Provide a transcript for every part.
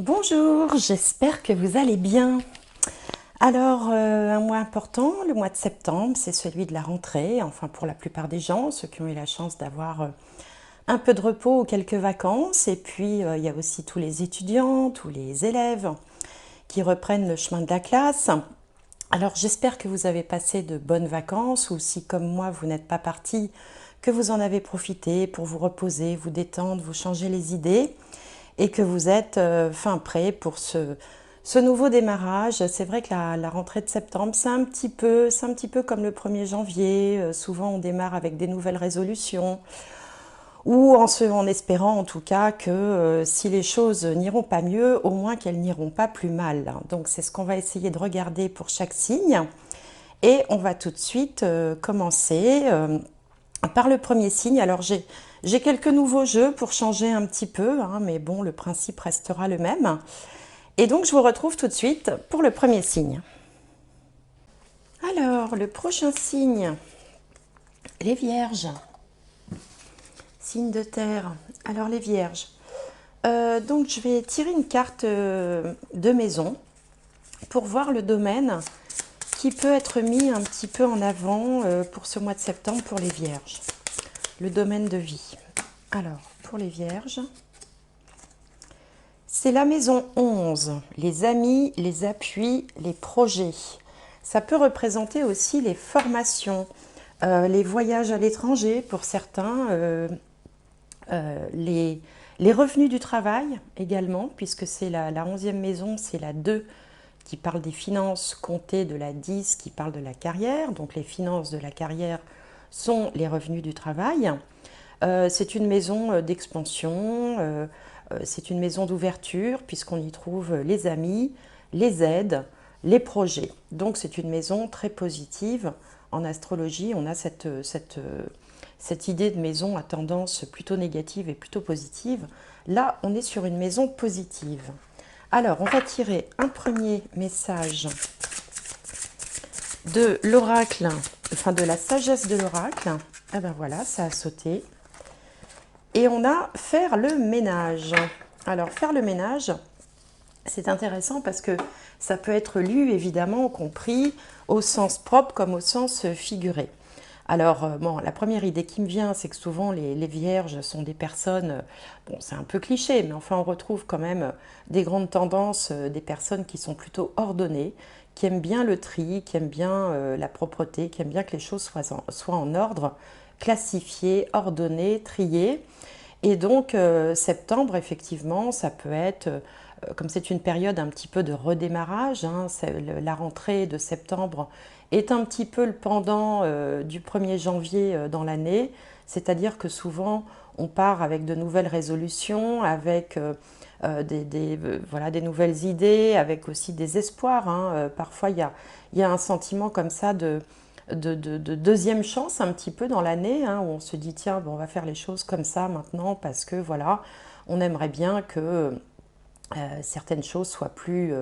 Bonjour, j'espère que vous allez bien. Alors, un mois important, le mois de septembre, c'est celui de la rentrée, enfin pour la plupart des gens, ceux qui ont eu la chance d'avoir un peu de repos ou quelques vacances. Et puis, il y a aussi tous les étudiants, tous les élèves qui reprennent le chemin de la classe. Alors, j'espère que vous avez passé de bonnes vacances ou si, comme moi, vous n'êtes pas parti, que vous en avez profité pour vous reposer, vous détendre, vous changer les idées et que vous êtes fin prêt pour ce nouveau démarrage. C'est vrai que la rentrée de septembre, c'est un petit peu comme le 1er janvier. Souvent, on démarre avec des nouvelles résolutions ou en espérant en tout cas que si les choses n'iront pas mieux, au moins qu'elles n'iront pas plus mal. Donc, c'est ce qu'on va essayer de regarder pour chaque signe. Et on va tout de suite commencer par le premier signe. Alors, j'ai quelques nouveaux jeux pour changer un petit peu, hein, mais bon, le principe restera le même. Et donc, je vous retrouve tout de suite pour le premier signe. Alors, le prochain signe, les Vierges. Signe de terre. Alors, les Vierges. Donc, je vais tirer une carte de maison pour voir le domaine qui peut être mis un petit peu en avant pour ce mois de septembre pour les Vierges. Le domaine de vie. Alors, pour les Vierges, c'est la maison 11, les amis, les appuis, les projets. Ça peut représenter aussi les formations, les voyages à l'étranger pour certains, les revenus du travail également, puisque c'est la 11e maison, c'est la 2 qui parle des finances, comptée de la 10 qui parle de la carrière. Donc les finances de la carrière sont les revenus du travail. C'est une maison d'expansion, c'est une maison d'ouverture puisqu'on y trouve les amis, les aides, les projets. Donc c'est une maison très positive. En astrologie, on a cette idée de maison à tendance plutôt négative et plutôt positive. Là, on est sur une maison positive. Alors, on va tirer un premier message de l'oracle, enfin de la sagesse de l'oracle. Ah ben voilà, ça a sauté. Et on a faire le ménage. Alors, faire le ménage, c'est intéressant parce que ça peut être lu, évidemment, compris au sens propre comme au sens figuré. Alors, bon, la première idée qui me vient, c'est que souvent les vierges sont des personnes, bon, c'est un peu cliché, mais enfin, on retrouve quand même des grandes tendances, des personnes qui sont plutôt ordonnées, qui aiment bien le tri, qui aiment bien la propreté, qui aiment bien que les choses soient en ordre, classifiées, ordonnées, triées. Et donc, septembre, effectivement, ça peut être, comme c'est une période un petit peu de redémarrage, hein, la rentrée de septembre est un petit peu le pendant du 1er janvier dans l'année, c'est-à-dire que souvent, on part avec de nouvelles résolutions, avec voilà, des nouvelles idées, avec aussi des espoirs, hein. Parfois, il y a un sentiment comme ça de deuxième chance un petit peu dans l'année, hein, où on se dit tiens, bon, on va faire les choses comme ça maintenant parce que voilà, on aimerait bien que certaines choses soient plus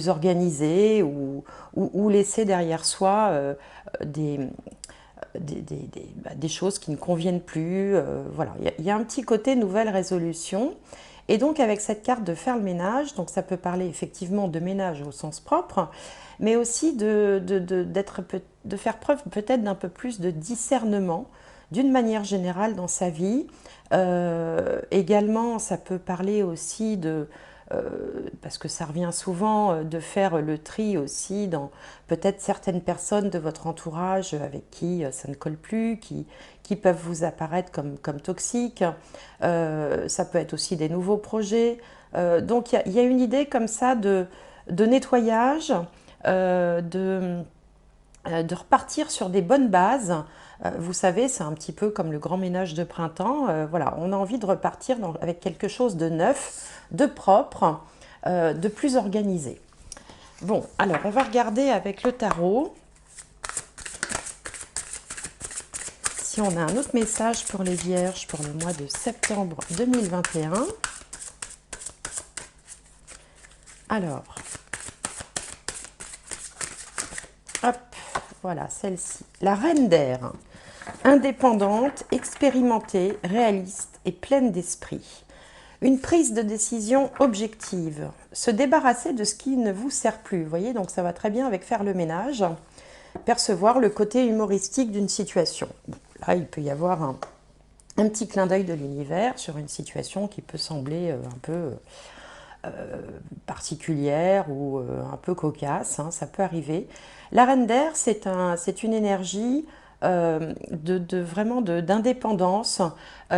organisées ou laisser derrière soi des choses qui ne conviennent plus. Voilà, il y a un petit côté nouvelle résolution. Et donc avec cette carte de faire le ménage, donc ça peut parler effectivement de ménage au sens propre, mais aussi de faire preuve peut-être d'un peu plus de discernement d'une manière générale dans sa vie. Également, ça peut parler aussi parce que ça revient souvent, de faire le tri aussi dans peut-être certaines personnes de votre entourage avec qui ça ne colle plus, qui peuvent vous apparaître comme toxiques. Ça peut être aussi des nouveaux projets. Donc il y a une idée comme ça de nettoyage, de repartir sur des bonnes bases. Vous savez, c'est un petit peu comme le grand ménage de printemps. Voilà, on a envie de repartir avec quelque chose de neuf, de propre, de plus organisé. Bon, alors on va regarder avec le tarot si on a un autre message pour les Vierges pour le mois de septembre 2021. Alors, hop, voilà, celle-ci. La Reine d'air, indépendante, expérimentée, réaliste et pleine d'esprit. Une prise de décision objective, se débarrasser de ce qui ne vous sert plus. Vous voyez, donc ça va très bien avec faire le ménage, percevoir le côté humoristique d'une situation. Bon, là, il peut y avoir un petit clin d'œil de l'univers sur une situation qui peut sembler un peu particulière ou un peu cocasse, hein, ça peut arriver. La reine d'air, c'est une énergie vraiment d'indépendance.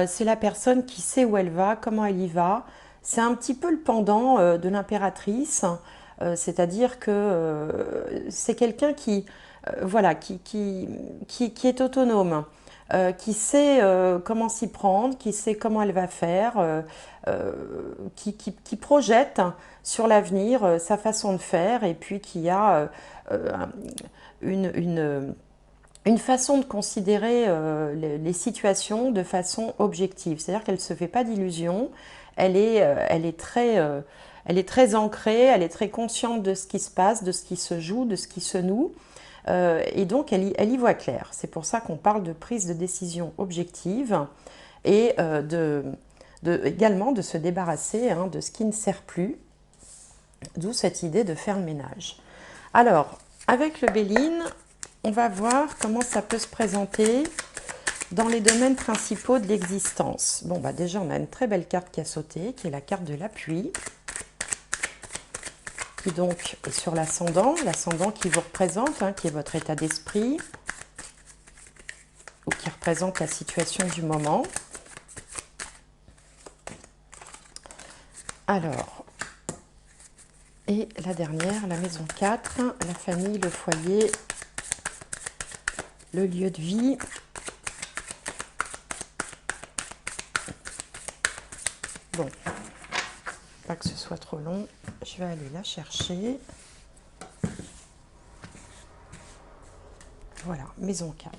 C'est la personne qui sait où elle va, comment elle y va. C'est un petit peu le pendant de l'impératrice, c'est-à-dire que c'est quelqu'un qui, voilà, qui est autonome. Qui sait comment s'y prendre, qui sait comment elle va faire, qui projette sur l'avenir sa façon de faire et puis qui a une façon de considérer les situations de façon objective. C'est-à-dire qu'elle ne se fait pas d'illusions, elle est très ancrée, elle est très consciente de ce qui se passe, de ce qui se joue, de ce qui se noue. Et donc, elle y voit clair. C'est pour ça qu'on parle de prise de décision objective et également de se débarrasser de ce qui ne sert plus, d'où cette idée de faire le ménage. Alors, avec le Béline, on va voir comment ça peut se présenter dans les domaines principaux de l'existence. Bon, bah déjà, on a une très belle carte qui a sauté, qui est la carte de l'appui, qui donc est sur l'ascendant qui vous représente, hein, qui est votre état d'esprit, ou qui représente la situation du moment. Alors, et la dernière, la maison 4, la famille, le foyer, le lieu de vie. Bon, pas que ce soit trop long, je vais aller la chercher. Voilà, maison 4.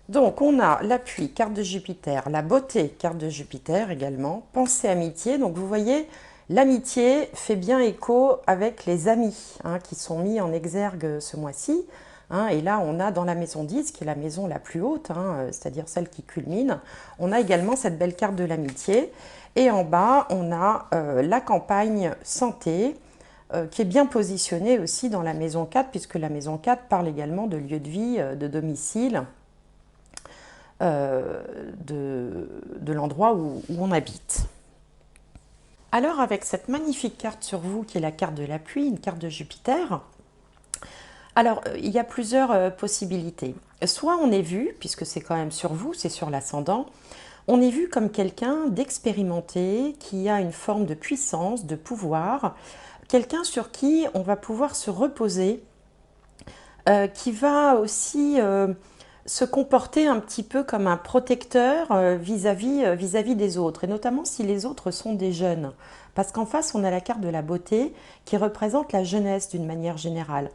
Donc, on a l'appui, carte de Jupiter, la beauté, carte de Jupiter également, pensée, amitié. Donc, vous voyez, l'amitié fait bien écho avec les amis hein, qui sont mis en exergue ce mois-ci. Hein, et là, on a dans la maison 10, qui est la maison la plus haute, hein, c'est-à-dire celle qui culmine, on a également cette belle carte de l'amitié. Et en bas, on a la campagne santé, qui est bien positionnée aussi dans la maison 4, puisque la maison 4 parle également de lieu de vie, de domicile, de l'endroit où on habite. Alors avec cette magnifique carte sur vous qui est la carte de l'appui, une carte de Jupiter, alors il y a plusieurs possibilités. Soit on est vu, puisque c'est quand même sur vous, c'est sur l'ascendant, on est vu comme quelqu'un d'expérimenté, qui a une forme de puissance, de pouvoir, quelqu'un sur qui on va pouvoir se reposer, qui va aussi se comporter un petit peu comme un protecteur vis-à-vis des autres, et notamment si les autres sont des jeunes. Parce qu'en face, on a la carte de la beauté qui représente la jeunesse d'une manière générale.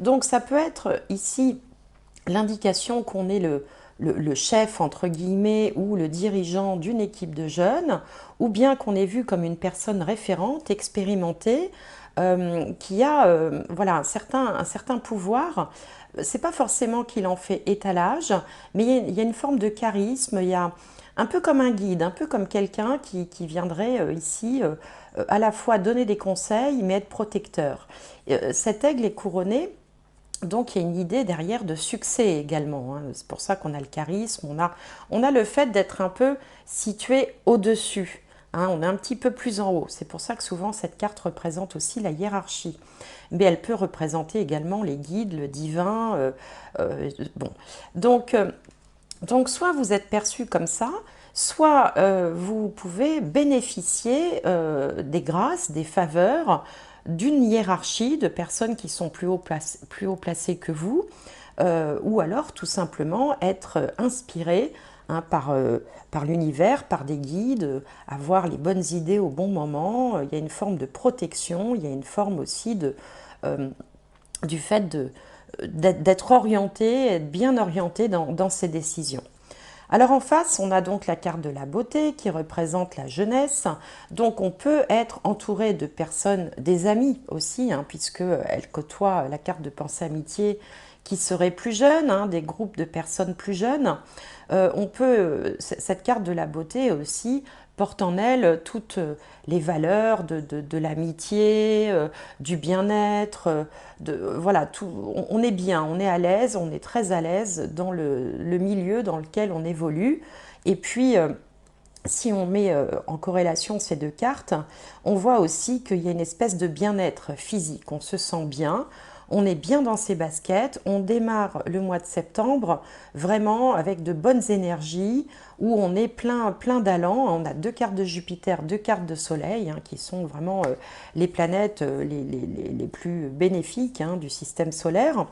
Donc ça peut être ici l'indication qu'on est le chef, entre guillemets, ou le dirigeant d'une équipe de jeunes, ou bien qu'on est vu comme une personne référente, expérimentée, qui a voilà, un certain pouvoir. C'est pas forcément qu'il en fait étalage, mais il y a une forme de charisme, il y a un peu comme un guide, un peu comme quelqu'un qui viendrait ici à la fois donner des conseils, mais être protecteur. Cet aigle est couronné, donc il y a une idée derrière de succès également. Hein. C'est pour ça qu'on a le charisme, on a le fait d'être un peu situé au-dessus. Hein, on est un petit peu plus en haut. C'est pour ça que souvent cette carte représente aussi la hiérarchie. Mais elle peut représenter également les guides, le divin. Bon. Donc, soit vous êtes perçu comme ça, soit vous pouvez bénéficier des grâces, des faveurs d'une hiérarchie de personnes qui sont plus haut placées que vous, ou alors tout simplement être inspiré hein, par l'univers, par des guides, avoir les bonnes idées au bon moment. Il y a une forme de protection, il y a une forme aussi du fait d'être orienté, être bien orienté dans ses décisions. Alors en face, on a donc la carte de la beauté qui représente la jeunesse. Donc on peut être entouré de personnes, des amis aussi, hein, puisqu'elle côtoie la carte de pensée amitié qui seraient plus jeunes, hein, des groupes de personnes plus jeunes. cette carte de la beauté aussi porte en elle toutes les valeurs de l'amitié, du bien-être, voilà, on est bien, on est à l'aise, on est très à l'aise dans le milieu dans lequel on évolue. Et puis, si on met en corrélation ces deux cartes, on voit aussi qu'il y a une espèce de bien-être physique. On se sent bien, on est bien dans ses baskets, on démarre le mois de septembre vraiment avec de bonnes énergies, où on est plein d'allant. On a deux cartes de Jupiter, deux cartes de Soleil, hein, qui sont vraiment les planètes les plus bénéfiques, hein, du système solaire.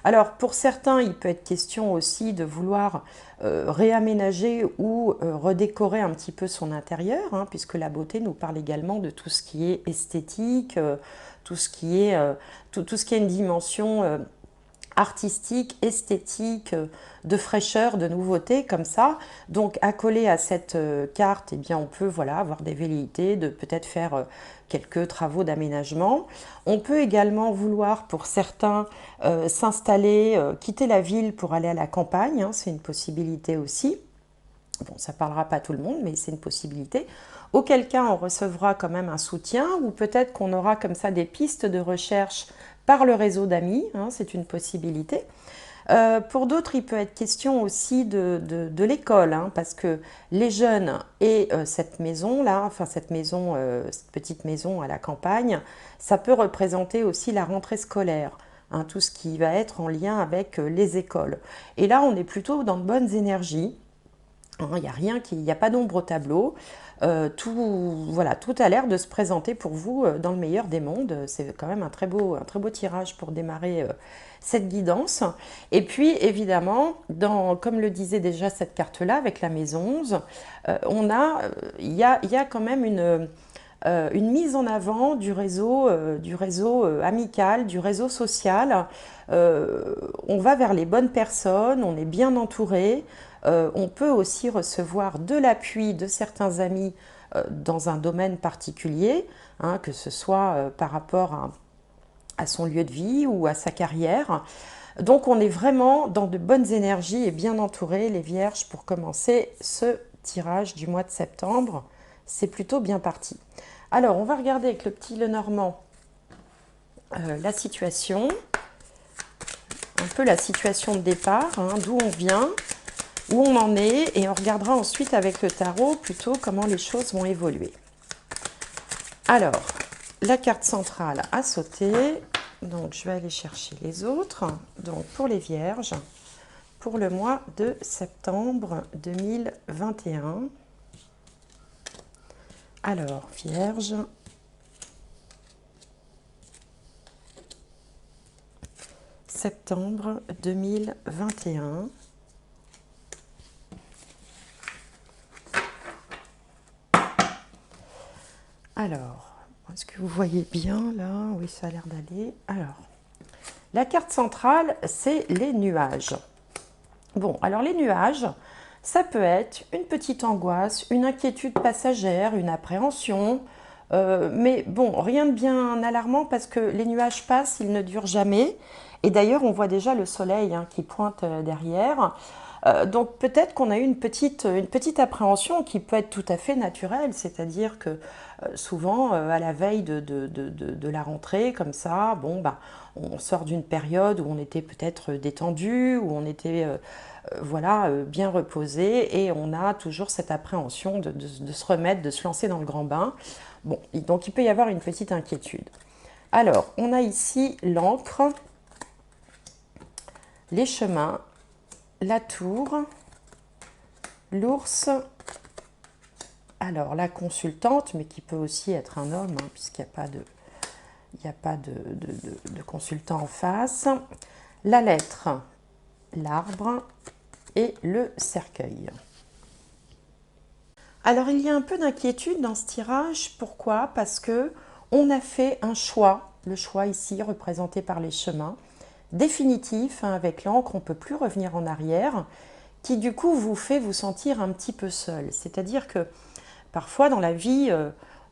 Alors pour certains, il peut être question aussi de vouloir réaménager ou redécorer un petit peu son intérieur, hein, puisque la beauté nous parle également de tout ce qui est esthétique, tout ce qui est une dimension artistique, esthétique, de fraîcheur, de nouveauté, comme ça. Donc, accolé à cette carte, eh bien, on peut voilà, avoir des velléités de peut-être faire quelques travaux d'aménagement. On peut également vouloir, pour certains, s'installer, quitter la ville pour aller à la campagne, hein, c'est une possibilité aussi. Bon, ça ne parlera pas à tout le monde, mais c'est une possibilité. Auquel cas, on recevra quand même un soutien, ou peut-être qu'on aura comme ça des pistes de recherche par le réseau d'amis, hein, c'est une possibilité. Pour d'autres, il peut être question aussi de l'école, hein, parce que les jeunes et cette maison-là, enfin cette petite maison à la campagne, ça peut représenter aussi la rentrée scolaire, hein, tout ce qui va être en lien avec les écoles. Et là, on est plutôt dans de bonnes énergies. Il n'y a pas d'ombre au tableau. Voilà, tout a l'air de se présenter pour vous dans le meilleur des mondes. C'est quand même un très beau tirage pour démarrer cette guidance. Et puis, évidemment, comme le disait déjà cette carte-là, avec la maison 11, il y a quand même une mise en avant du réseau amical, du réseau social. On va vers les bonnes personnes, on est bien entouré. On peut aussi recevoir de l'appui de certains amis dans un domaine particulier, hein, que ce soit par rapport à son lieu de vie ou à sa carrière. Donc on est vraiment dans de bonnes énergies et bien entouré, les Vierges, pour commencer ce tirage du mois de septembre. C'est plutôt bien parti. Alors on va regarder avec le petit Lenormand la situation, un peu la situation de départ, hein, d'où on vient, où on en est, et on regardera ensuite avec le tarot plutôt comment les choses vont évoluer. Alors, la carte centrale a sauté, donc je vais aller chercher les autres. Donc pour les Vierges, pour le mois de septembre 2021. Alors, Vierge, septembre 2021. Alors, est-ce que vous voyez bien là? Oui, ça a l'air d'aller. Alors, la carte centrale, c'est les nuages. Bon, alors les nuages, ça peut être une petite angoisse, une inquiétude passagère, une appréhension, mais bon, rien de bien alarmant parce que les nuages passent, ils ne durent jamais. Et d'ailleurs, on voit déjà le soleil, hein, qui pointe derrière. Donc peut-être qu'on a eu une petite appréhension qui peut être tout à fait naturelle, c'est-à-dire que souvent à la veille de la rentrée, comme ça, bon, bah, on sort d'une période où on était peut-être détendu, où on était voilà, bien reposé, et on a toujours cette appréhension de se remettre, de se lancer dans le grand bain. Bon, donc il peut y avoir une petite inquiétude. Alors, on a ici l'encre, les chemins, la tour, l'ours, alors la consultante, mais qui peut aussi être un homme, hein, puisqu'il n'y a pas de consultant en face, la lettre, l'arbre et le cercueil. Alors il y a un peu d'inquiétude dans ce tirage, pourquoi? Parce que on a fait un choix, le choix ici représenté par les chemins, définitif, hein, avec l'encre, on ne peut plus revenir en arrière, qui du coup vous fait vous sentir un petit peu seul. C'est-à-dire que parfois dans la vie,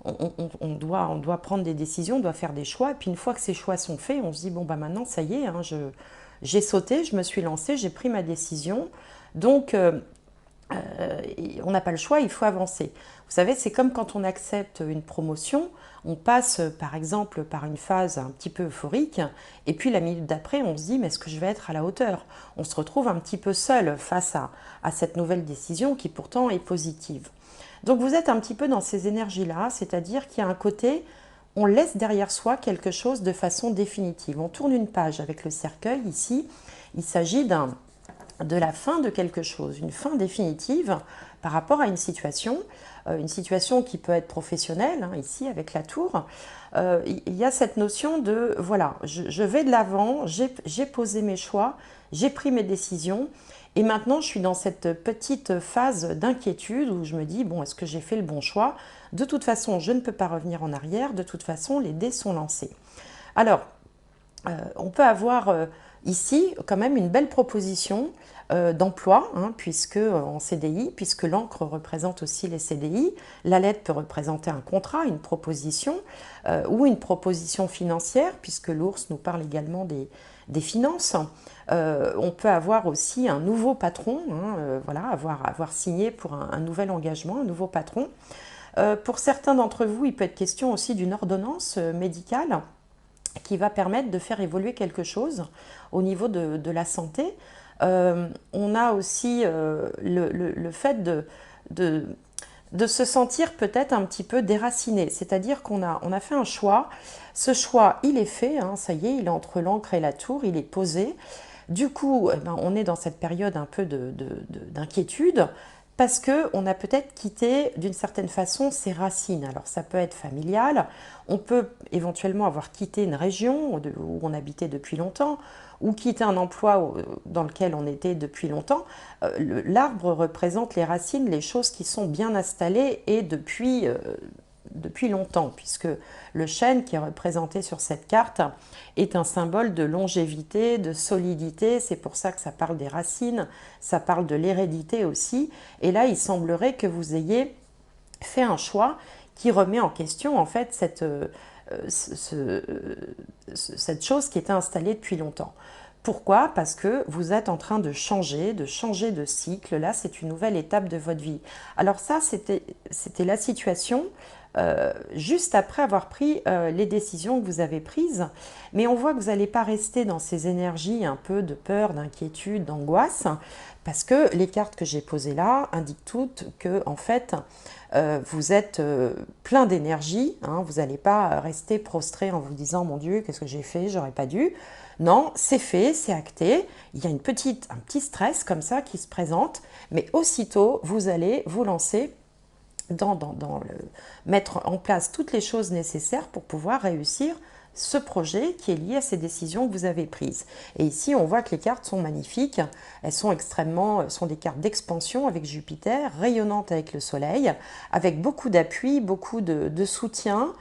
on doit prendre des décisions, on doit faire des choix, et puis une fois que ces choix sont faits, on se dit, bon bah maintenant ça y est, hein, j'ai sauté, je me suis lancée, j'ai pris ma décision, donc on n'a pas le choix, il faut avancer. Vous savez, c'est comme quand on accepte une promotion, on passe par exemple par une phase un petit peu euphorique, et puis la minute d'après, on se dit, mais est-ce que je vais être à la hauteur? On se retrouve un petit peu seul face à cette nouvelle décision qui pourtant est positive. Donc vous êtes un petit peu dans ces énergies-là, c'est-à-dire qu'il y a un côté, on laisse derrière soi quelque chose de façon définitive. On tourne une page avec le cercueil ici, il s'agit de la fin de quelque chose, une fin définitive par rapport à une situation qui peut être professionnelle, hein, ici avec la tour. Il y a cette notion de, voilà, je vais de l'avant, j'ai posé mes choix, j'ai pris mes décisions, et maintenant je suis dans cette petite phase d'inquiétude où je me dis, bon, est-ce que j'ai fait le bon choix? De toute façon, je ne peux pas revenir en arrière, de toute façon, les dés sont lancés. Alors, on peut avoir ici quand même une belle proposition d'emploi, hein, puisque en CDI, puisque l'encre représente aussi les CDI, la lettre peut représenter un contrat, une proposition, ou une proposition financière, puisque l'ours nous parle également des finances. On peut avoir aussi un nouveau patron, hein, voilà, avoir signé pour un nouvel engagement, un nouveau patron. Pour certains d'entre vous, il peut être question aussi d'une ordonnance médicale qui va permettre de faire évoluer quelque chose au niveau de la santé. On a aussi le fait de se sentir peut-être un petit peu déraciné, c'est-à-dire qu'on a fait un choix, ce choix il est fait, hein, ça y est, il est entre l'encre et la tour, il est posé. Du coup, eh ben, on est dans cette période un peu d'inquiétude, parce qu'on a peut-être quitté d'une certaine façon ses racines. Alors ça peut être familial, on peut éventuellement avoir quitté une région où on habitait depuis longtemps, ou quitter un emploi dans lequel on était depuis longtemps. L'arbre représente les racines, les choses qui sont bien installées et depuis longtemps, puisque le chêne qui est représenté sur cette carte est un symbole de longévité, de solidité. C'est pour ça que ça parle des racines, ça parle de l'hérédité aussi. Et là, il semblerait que vous ayez fait un choix qui remet en question en fait cette chose qui était installée depuis longtemps. Pourquoi? Parce que vous êtes en train de changer de cycle. Là, c'est une nouvelle étape de votre vie. Alors ça, c'était la situation juste après avoir pris les décisions que vous avez prises. Mais on voit que vous n'allez pas rester dans ces énergies un peu de peur, d'inquiétude, d'angoisse, parce que les cartes que j'ai posées là indiquent toutes que, en fait, vous êtes plein d'énergie, hein, vous n'allez pas rester prostré en vous disant « Mon Dieu, qu'est-ce que j'ai fait? J'aurais pas dû ». Non, c'est fait, c'est acté, il y a un petit stress comme ça qui se présente, mais aussitôt, vous allez vous lancer mettre en place toutes les choses nécessaires pour pouvoir réussir ce projet qui est lié à ces décisions que vous avez prises. Et ici, on voit que les cartes sont magnifiques. Elles sont sont des cartes d'expansion avec Jupiter, rayonnantes avec le Soleil, avec beaucoup d'appui, beaucoup de soutien,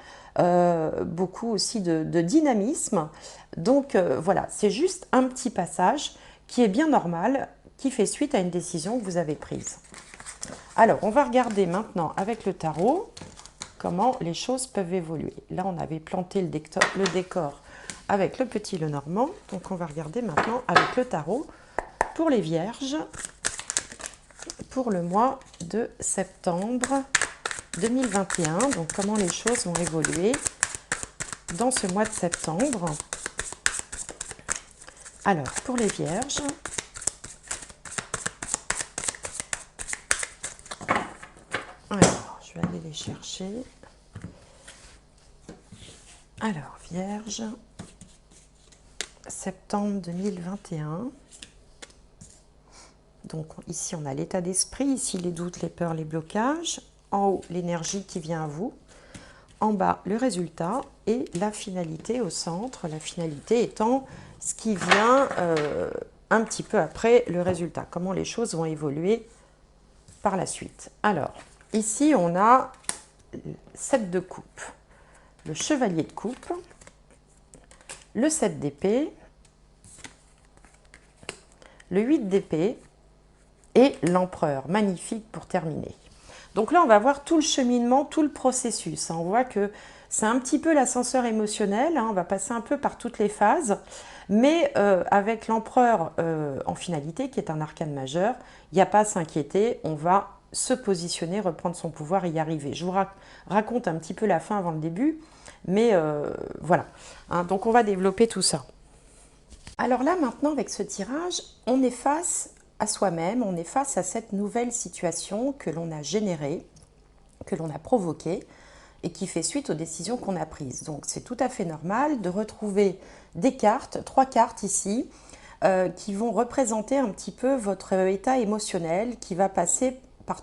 beaucoup aussi de dynamisme. Donc voilà, c'est juste un petit passage qui est bien normal, qui fait suite à une décision que vous avez prise. Alors, on va regarder maintenant avec le tarot comment les choses peuvent évoluer. Là, on avait planté le décor avec le petit Lenormand. Donc, on va regarder maintenant avec le tarot pour les Vierges pour le mois de septembre 2021. Donc, comment les choses vont évoluer dans ce mois de septembre. Alors, pour les Vierges, alors, je vais aller les chercher. Alors, Vierge, septembre 2021. Donc, ici, on a l'état d'esprit. Ici, les doutes, les peurs, les blocages. En haut, l'énergie qui vient à vous. En bas, le résultat et la finalité au centre. La finalité étant ce qui vient un petit peu après le résultat. Comment les choses vont évoluer par la suite. Alors, ici, on a 7 de coupe, le chevalier de coupe, le 7 d'épée, le 8 d'épée et l'empereur. Magnifique pour terminer. Donc là, on va voir tout le cheminement, tout le processus. On voit que c'est un petit peu l'ascenseur émotionnel. On va passer un peu par toutes les phases. Mais avec l'empereur en finalité, qui est un arcane majeur, il n'y a pas à s'inquiéter, on va se positionner, reprendre son pouvoir et y arriver. Je vous raconte un petit peu la fin avant le début, mais voilà. Hein, donc on va développer tout ça. Alors là, maintenant, avec ce tirage, on est face à soi-même, on est face à cette nouvelle situation que l'on a générée, que l'on a provoquée et qui fait suite aux décisions qu'on a prises. Donc c'est tout à fait normal de retrouver des cartes, 3 cartes ici, qui vont représenter un petit peu votre état émotionnel, qui va passer par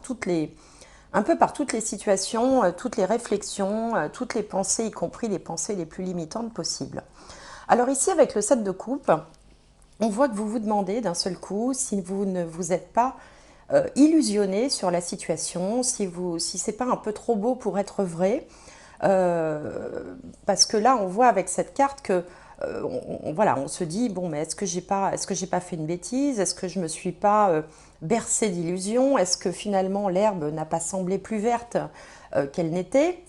un peu par toutes les situations, toutes les réflexions, toutes les pensées, y compris les pensées les plus limitantes possibles. Alors ici, avec le 7 de coupe, on voit que vous vous demandez d'un seul coup si vous ne vous êtes pas illusionné sur la situation, si c'est pas un peu trop beau pour être vrai. Parce que là, on voit avec cette carte que voilà, on se dit bon, mais est-ce que j'ai pas fait une bêtise? Est-ce que je me suis pas bercée d'illusions? Est-ce que finalement l'herbe n'a pas semblé plus verte qu'elle n'était?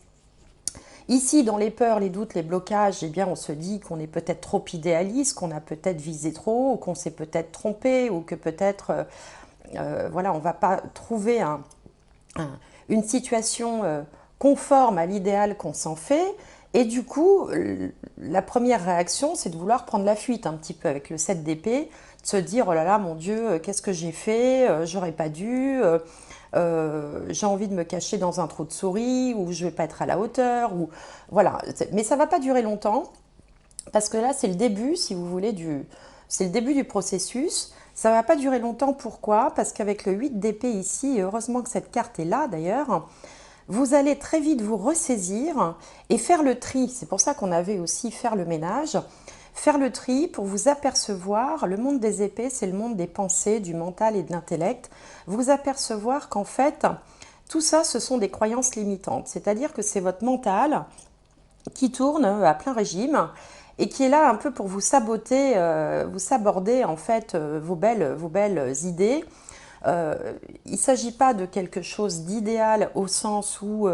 Ici, dans les peurs, les doutes, les blocages, eh bien, on se dit qu'on est peut-être trop idéaliste, qu'on a peut-être visé trop, ou qu'on s'est peut-être trompé, ou que peut-être, voilà, on ne va pas trouver une situation conforme à l'idéal qu'on s'en fait. Et du coup, la première réaction, c'est de vouloir prendre la fuite un petit peu avec le 7 d'épée, de se dire, oh là là, mon Dieu, qu'est-ce que j'ai fait? J'aurais pas dû. J'ai envie de me cacher dans un trou de souris, ou je vais pas être à la hauteur, ou voilà. Mais ça va pas durer longtemps, parce que là, c'est le début, si vous voulez, c'est le début du processus. Ça va pas durer longtemps, pourquoi? Parce qu'avec le 8 d'épée ici, et heureusement que cette carte est là d'ailleurs, vous allez très vite vous ressaisir et faire le tri. C'est pour ça qu'on avait aussi faire le ménage. Faire le tri pour vous apercevoir, le monde des épées, c'est le monde des pensées, du mental et de l'intellect. Vous apercevoir qu'en fait, tout ça, ce sont des croyances limitantes. C'est-à-dire que c'est votre mental qui tourne à plein régime et qui est là un peu pour vous saboter, vous saborder en fait vos belles idées. Il ne s'agit pas de quelque chose d'idéal au sens où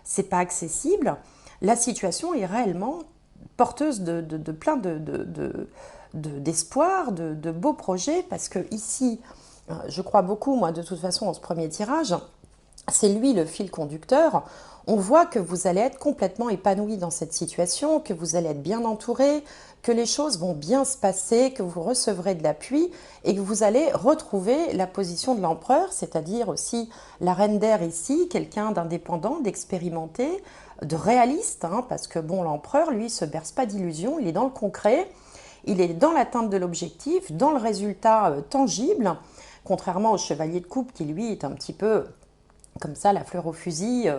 c'est pas accessible. La situation est réellement porteuse de plein d'espoir, de beaux projets, parce que ici, je crois beaucoup, moi, de toute façon, en ce premier tirage, c'est lui le fil conducteur. On voit que vous allez être complètement épanoui dans cette situation, que vous allez être bien entouré, que les choses vont bien se passer, que vous recevrez de l'appui et que vous allez retrouver la position de l'empereur, c'est-à-dire aussi la reine d'air ici, quelqu'un d'indépendant, d'expérimenté, de réaliste, hein, parce que bon, l'empereur, lui, se berce pas d'illusions, il est dans le concret, il est dans l'atteinte de l'objectif, dans le résultat tangible, contrairement au chevalier de coupe qui, lui, est un petit peu comme ça, la fleur au fusil,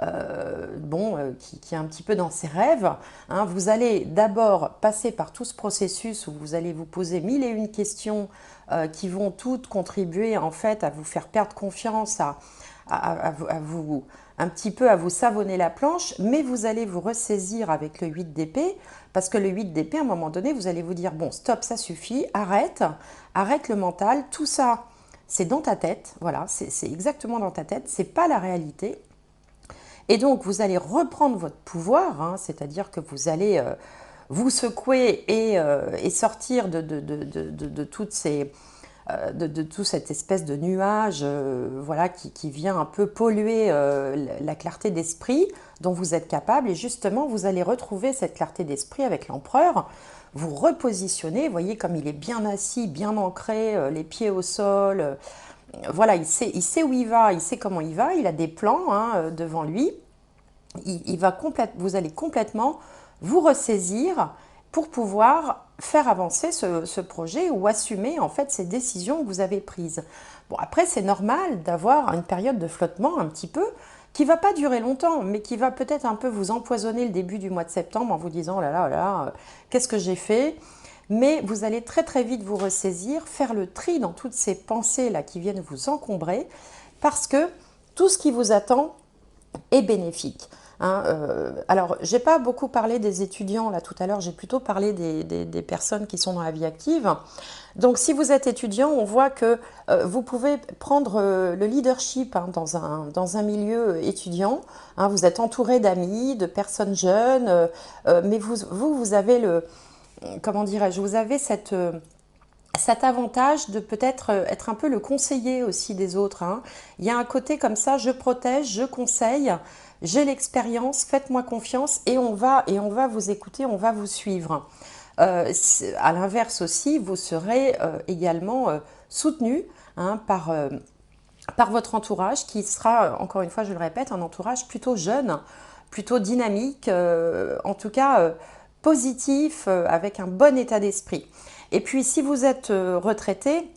qui est un petit peu dans ses rêves. Hein. Vous allez d'abord passer par tout ce processus où vous allez vous poser mille et une questions qui vont toutes contribuer en fait à vous faire perdre confiance, à vous un petit peu à vous savonner la planche, mais vous allez vous ressaisir avec le 8 d'épée, parce que le 8 d'épée, à un moment donné, vous allez vous dire, bon, stop, ça suffit, arrête le mental, tout ça, c'est dans ta tête, voilà, c'est exactement dans ta tête, c'est pas la réalité. Et donc, vous allez reprendre votre pouvoir, hein, c'est-à-dire que vous allez vous secouer et sortir de toutes ces, de toute cette espèce de nuage voilà, qui vient un peu polluer la clarté d'esprit dont vous êtes capable. Et justement, vous allez retrouver cette clarté d'esprit avec l'empereur. Vous repositionnez, vous voyez comme il est bien assis, bien ancré, les pieds au sol. Voilà, il sait où il va, il sait comment il va, il a des plans hein, devant lui. Vous allez complètement vous ressaisir pour pouvoir faire avancer ce projet ou assumer en fait ces décisions que vous avez prises. Bon, après, c'est normal d'avoir une période de flottement un petit peu qui va pas durer longtemps, mais qui va peut-être un peu vous empoisonner le début du mois de septembre en vous disant oh là là, qu'est-ce que j'ai fait? Mais vous allez très très vite vous ressaisir, faire le tri dans toutes ces pensées là qui viennent vous encombrer, parce que tout ce qui vous attend est bénéfique. Hein, alors, j'ai pas beaucoup parlé des étudiants là tout à l'heure, j'ai plutôt parlé des personnes qui sont dans la vie active. Donc, si vous êtes étudiant, on voit que vous pouvez prendre le leadership hein, dans un milieu étudiant. Hein, vous êtes entouré d'amis, de personnes jeunes, mais vous avez comment dirais-je, vous avez cet avantage de peut-être être un peu le conseiller aussi des autres, hein. Il y a un côté comme ça, je protège, je conseille, j'ai l'expérience, faites-moi confiance et on va vous écouter, on va vous suivre. À l'inverse aussi, vous serez également soutenu, hein, par votre entourage qui sera, encore une fois, je le répète, un entourage plutôt jeune, plutôt dynamique, en tout cas positif, avec un bon état d'esprit. Et puis, si vous êtes retraité,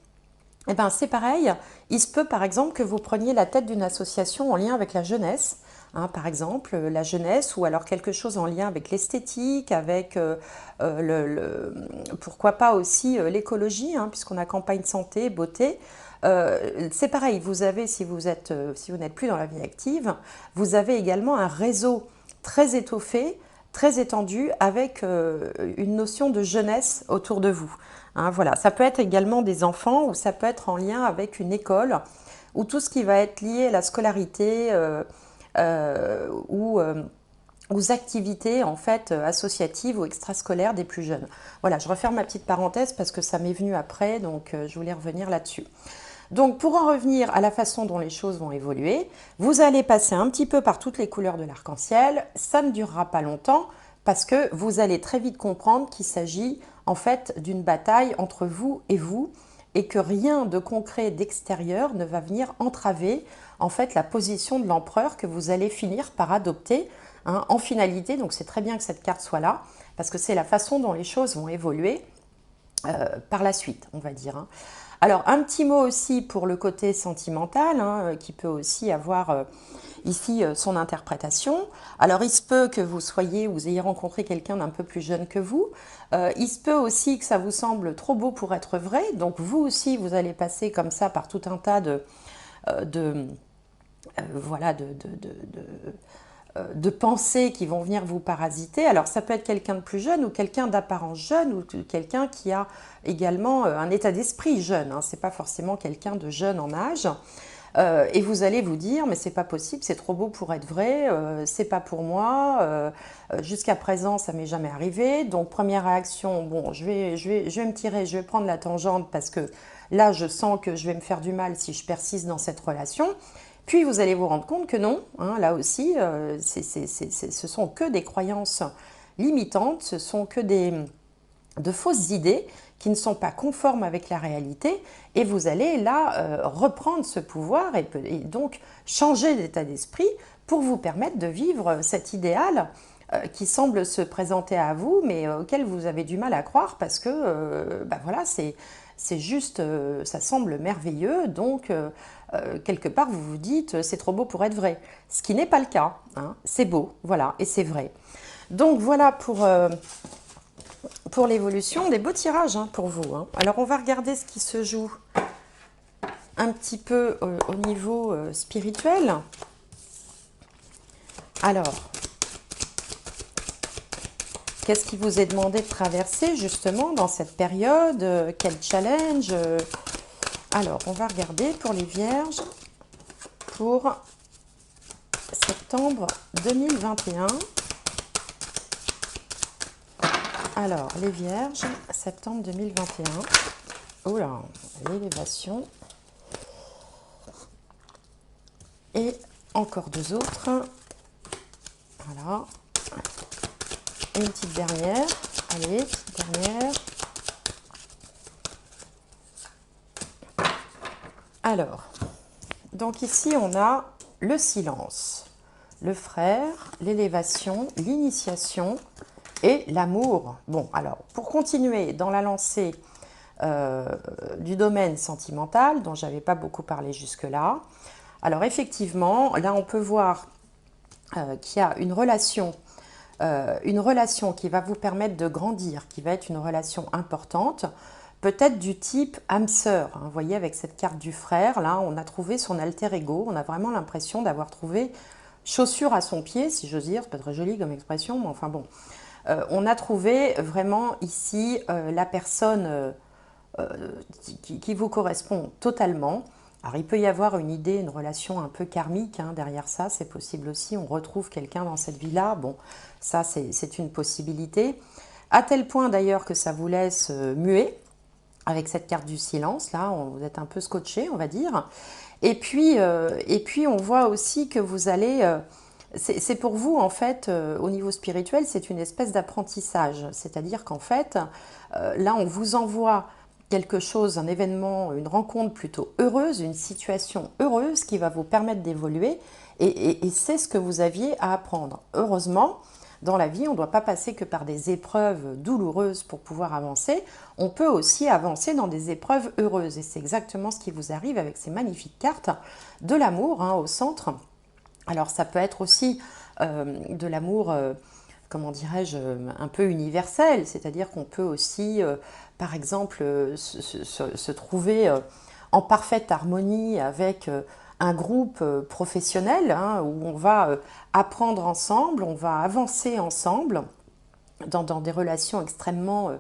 eh ben, c'est pareil. Il se peut, par exemple, que vous preniez la tête d'une association en lien avec la jeunesse, hein, par exemple, la jeunesse, ou alors quelque chose en lien avec l'esthétique, avec pourquoi pas aussi l'écologie, hein, puisqu'on a campagne santé, beauté. C'est pareil, vous avez, si vous n'êtes plus dans la vie active, vous avez également un réseau très étoffé, très étendu, avec une notion de jeunesse autour de vous. Hein, voilà. Ça peut être également des enfants ou ça peut être en lien avec une école ou tout ce qui va être lié à la scolarité ou aux activités en fait associatives ou extrascolaires des plus jeunes. Voilà, je referme ma petite parenthèse parce que ça m'est venu après, donc je voulais revenir là-dessus. Donc pour en revenir à la façon dont les choses vont évoluer, vous allez passer un petit peu par toutes les couleurs de l'arc-en-ciel, ça ne durera pas longtemps parce que vous allez très vite comprendre qu'il s'agit en fait d'une bataille entre vous et que rien de concret d'extérieur ne va venir entraver en fait la position de l'empereur que vous allez finir par adopter, hein, en finalité. Donc c'est très bien que cette carte soit là parce que c'est la façon dont les choses vont évoluer par la suite, on va dire, hein. Alors, un petit mot aussi pour le côté sentimental, hein, qui peut aussi avoir ici son interprétation. Alors, il se peut que vous ayez rencontré quelqu'un d'un peu plus jeune que vous. Il se peut aussi que ça vous semble trop beau pour être vrai. Donc, vous aussi, vous allez passer comme ça par tout un tas voilà, de pensées qui vont venir vous parasiter. Alors ça peut être quelqu'un de plus jeune ou quelqu'un d'apparence jeune ou quelqu'un qui a également un état d'esprit jeune, hein. C'est pas forcément quelqu'un de jeune en âge. Et vous allez vous dire mais c'est pas possible, c'est trop beau pour être vrai, c'est pas pour moi, jusqu'à présent ça m'est jamais arrivé. Donc première réaction, bon je vais me tirer, je vais prendre la tangente parce que là je sens que je vais me faire du mal si je persiste dans cette relation. Puis vous allez vous rendre compte que non, hein, là aussi, ce sont que des croyances limitantes, ce sont que de fausses idées qui ne sont pas conformes avec la réalité et vous allez là reprendre ce pouvoir et donc changer d'état d'esprit pour vous permettre de vivre cet idéal qui semble se présenter à vous mais auquel vous avez du mal à croire parce que voilà, c'est juste, ça semble merveilleux, donc quelque part vous vous dites c'est trop beau pour être vrai. Ce qui n'est pas le cas, hein. C'est beau, voilà, et c'est vrai. Donc voilà pour l'évolution, des beaux tirages, hein, pour vous, hein. Alors on va regarder ce qui se joue un petit peu au niveau spirituel. Alors, qu'est-ce qui vous est demandé de traverser justement dans cette période? Quel challenge? Alors, on va regarder pour les vierges pour septembre 2021. Alors, les vierges, septembre 2021. Oula, l'élévation. Et encore deux autres. Voilà. Et une petite dernière. Allez, petite dernière. Alors, donc ici on a le silence, le frère, l'élévation, l'initiation et l'amour. Bon, alors, pour continuer dans la lancée du domaine sentimental, dont je n'avais pas beaucoup parlé jusque-là, alors effectivement, là on peut voir qu'il y a une relation qui va vous permettre de grandir, qui va être une relation importante, peut-être du type âme sœur, hein. Vous voyez, avec cette carte du frère, là, on a trouvé son alter ego, on a vraiment l'impression d'avoir trouvé chaussure à son pied, si j'ose dire, c'est pas très joli comme expression, mais enfin bon. On a trouvé vraiment ici la personne qui vous correspond totalement. Alors il peut y avoir une idée, une relation un peu karmique, hein, derrière ça, c'est possible aussi, on retrouve quelqu'un dans cette vie-là, bon, ça c'est une possibilité. à tel point d'ailleurs que ça vous laisse muet, avec cette carte du silence, là, vous êtes un peu scotché, on va dire. Et puis on voit aussi que vous allez... c'est pour vous, en fait, au niveau spirituel, c'est une espèce d'apprentissage. C'est-à-dire qu'en fait, là, on vous envoie quelque chose, un événement, une rencontre plutôt heureuse, une situation heureuse qui va vous permettre d'évoluer. Et c'est ce que vous aviez à apprendre. Heureusement, dans la vie, on ne doit pas passer que par des épreuves douloureuses pour pouvoir avancer. On peut aussi avancer dans des épreuves heureuses. Et c'est exactement ce qui vous arrive avec ces magnifiques cartes de l'amour au centre. Alors ça peut être aussi de l'amour, comment dirais-je, un peu universel. C'est-à-dire qu'on peut aussi, par exemple, se trouver en parfaite harmonie avec un groupe professionnel où on va apprendre ensemble, on va avancer ensemble dans des relations extrêmement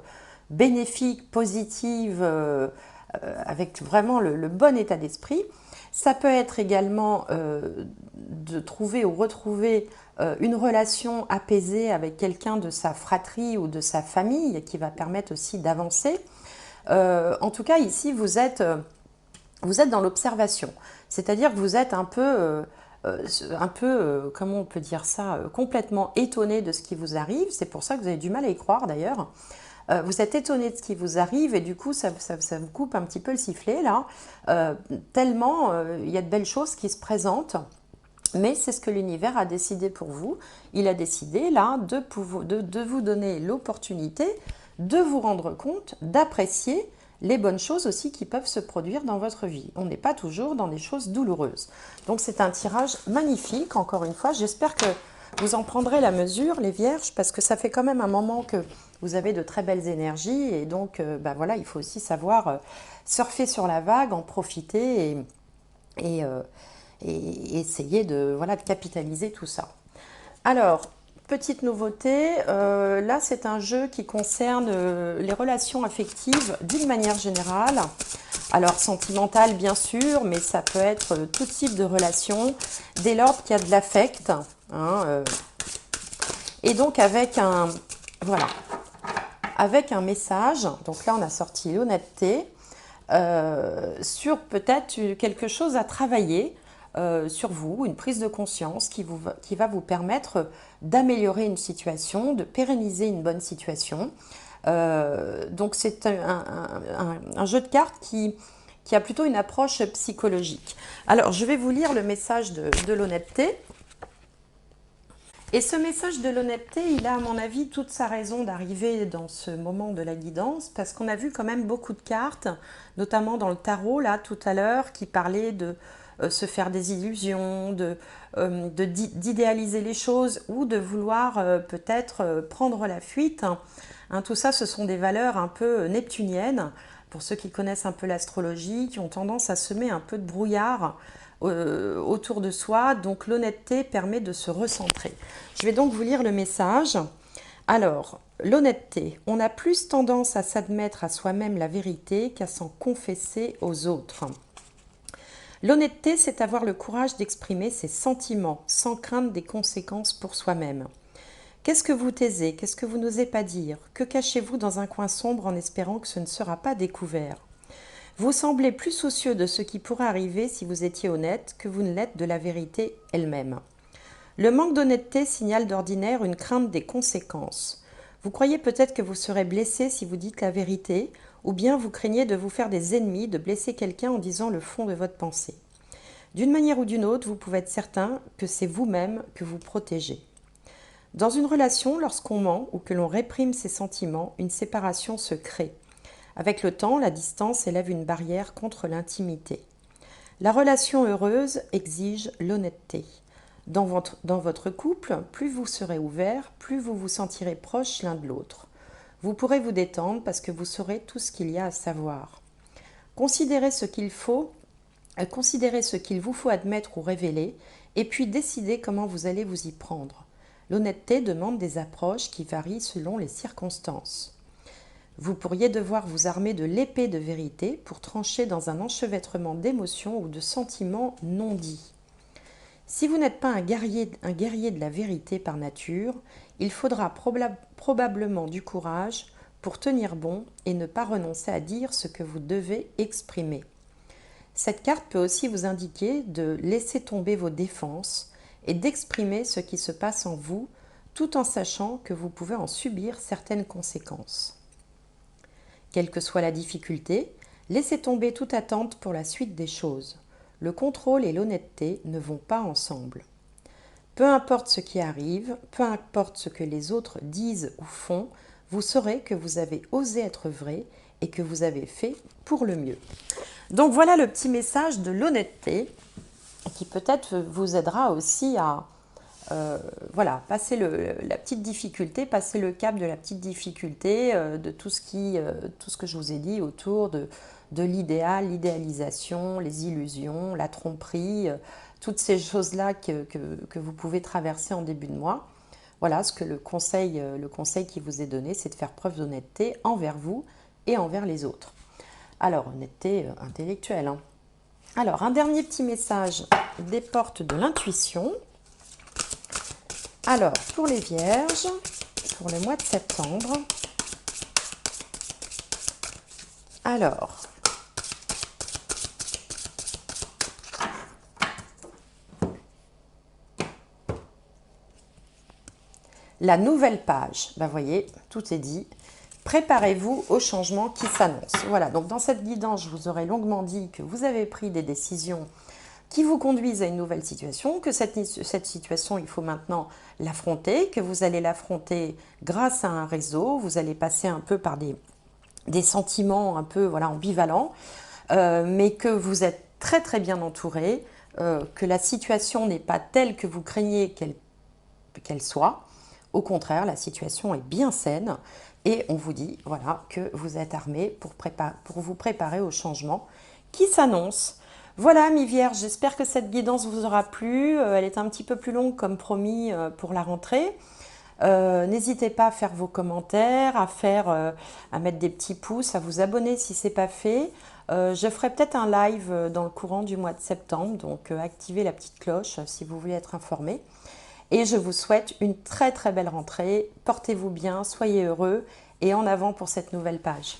bénéfiques, positives, avec vraiment le bon état d'esprit. Ça peut être également de trouver ou retrouver une relation apaisée avec quelqu'un de sa fratrie ou de sa famille qui va permettre aussi d'avancer. En tout cas, ici, vous êtes dans l'observation. C'est-à-dire que vous êtes un peu, comment on peut dire ça, complètement étonné de ce qui vous arrive. C'est pour ça que vous avez du mal à y croire d'ailleurs. Vous êtes étonné de ce qui vous arrive et du coup ça vous coupe un petit peu le sifflet là, tellement il y a de belles choses qui se présentent, mais c'est ce que l'univers a décidé pour vous. Il a décidé là de vous donner l'opportunité de vous rendre compte, d'apprécier les bonnes choses aussi qui peuvent se produire dans votre vie. On n'est pas toujours dans des choses douloureuses. Donc c'est un tirage magnifique, encore une fois. J'espère que vous en prendrez la mesure, les vierges, parce que ça fait quand même un moment que vous avez de très belles énergies. Et donc, voilà, il faut aussi savoir surfer sur la vague, en profiter et essayer de capitaliser tout ça. Alors, petite nouveauté, là c'est un jeu qui concerne les relations affectives d'une manière générale. Alors sentimentale bien sûr, mais ça peut être tout type de relation, dès lors qu'il y a de l'affect. Et donc avec un message, donc là on a sorti l'honnêteté, sur peut-être quelque chose à travailler sur vous, une prise de conscience qui va vous permettre d'améliorer une situation, de pérenniser une bonne situation. Donc c'est un jeu de cartes qui a plutôt une approche psychologique. Alors je vais vous lire le message de l'honnêteté. Et ce message de l'honnêteté, il a à mon avis toute sa raison d'arriver dans ce moment de la guidance, parce qu'on a vu quand même beaucoup de cartes, notamment dans le tarot là tout à l'heure, qui parlaient de se faire des illusions, d'idéaliser les choses ou de vouloir peut-être prendre la fuite. Tout ça, ce sont des valeurs un peu neptuniennes, pour ceux qui connaissent un peu l'astrologie, qui ont tendance à semer un peu de brouillard autour de soi. Donc l'honnêteté permet de se recentrer. Je vais donc vous lire le message. Alors, l'honnêteté, on a plus tendance à s'admettre à soi-même la vérité qu'à s'en confesser aux autres. L'honnêteté, c'est avoir le courage d'exprimer ses sentiments sans crainte des conséquences pour soi-même. Qu'est-ce que vous taisez? Qu'est-ce que vous n'osez pas dire? Que cachez-vous dans un coin sombre en espérant que ce ne sera pas découvert? Vous semblez plus soucieux de ce qui pourrait arriver si vous étiez honnête que vous ne l'êtes de la vérité elle-même. Le manque d'honnêteté signale d'ordinaire une crainte des conséquences. Vous croyez peut-être que vous serez blessé si vous dites la vérité, ou bien vous craignez de vous faire des ennemis, de blesser quelqu'un en disant le fond de votre pensée. D'une manière ou d'une autre, vous pouvez être certain que c'est vous-même que vous protégez. Dans une relation, lorsqu'on ment ou que l'on réprime ses sentiments, une séparation se crée. Avec le temps, la distance élève une barrière contre l'intimité. La relation heureuse exige l'honnêteté. Dans votre couple, plus vous serez ouvert, plus vous vous sentirez proches l'un de l'autre. Vous pourrez vous détendre parce que vous saurez tout ce qu'il y a à savoir. Considérez ce qu'il vous faut admettre ou révéler, et puis décidez comment vous allez vous y prendre. L'honnêteté demande des approches qui varient selon les circonstances. Vous pourriez devoir vous armer de l'épée de vérité pour trancher dans un enchevêtrement d'émotions ou de sentiments non dits. Si vous n'êtes pas un guerrier de la vérité par nature, il faudra probablement du courage pour tenir bon et ne pas renoncer à dire ce que vous devez exprimer. Cette carte peut aussi vous indiquer de laisser tomber vos défenses et d'exprimer ce qui se passe en vous, tout en sachant que vous pouvez en subir certaines conséquences. Quelle que soit la difficulté, laissez tomber toute attente pour la suite des choses. Le contrôle et l'honnêteté ne vont pas ensemble. Peu importe ce qui arrive, peu importe ce que les autres disent ou font, vous saurez que vous avez osé être vrai et que vous avez fait pour le mieux. Donc voilà le petit message de l'honnêteté qui peut-être vous aidera aussi à voilà, passer la petite difficulté, passer le cap de la petite difficulté, de tout ce que je vous ai dit autour de l'idéal, l'idéalisation, les illusions, la tromperie, toutes ces choses-là que vous pouvez traverser en début de mois. Voilà, ce que le conseil qui vous est donné, c'est de faire preuve d'honnêteté envers vous et envers les autres. Alors, honnêteté intellectuelle. Hein. Alors, un dernier petit message des portes de l'intuition. Alors, pour les vierges, pour le mois de septembre, alors, la nouvelle page, ben, voyez, tout est dit. Préparez-vous au changement qui s'annonce. Voilà, donc dans cette guidance, je vous aurais longuement dit que vous avez pris des décisions qui vous conduisent à une nouvelle situation, que cette situation, il faut maintenant l'affronter, que vous allez l'affronter grâce à un réseau, vous allez passer un peu par des sentiments un peu voilà, ambivalents, mais que vous êtes très très bien entouré, que la situation n'est pas telle que vous craignez qu'elle soit. Au contraire, la situation est bien saine et on vous dit voilà, que vous êtes armé pour vous préparer au changement qui s'annonce. Voilà, mes vierges, j'espère que cette guidance vous aura plu. Elle est un petit peu plus longue comme promis pour la rentrée. N'hésitez pas à faire vos commentaires, à mettre des petits pouces, à vous abonner si ce n'est pas fait. Je ferai peut-être un live dans le courant du mois de septembre, donc activez la petite cloche si vous voulez être informé. Et je vous souhaite une très très belle rentrée. Portez-vous bien, soyez heureux et en avant pour cette nouvelle page.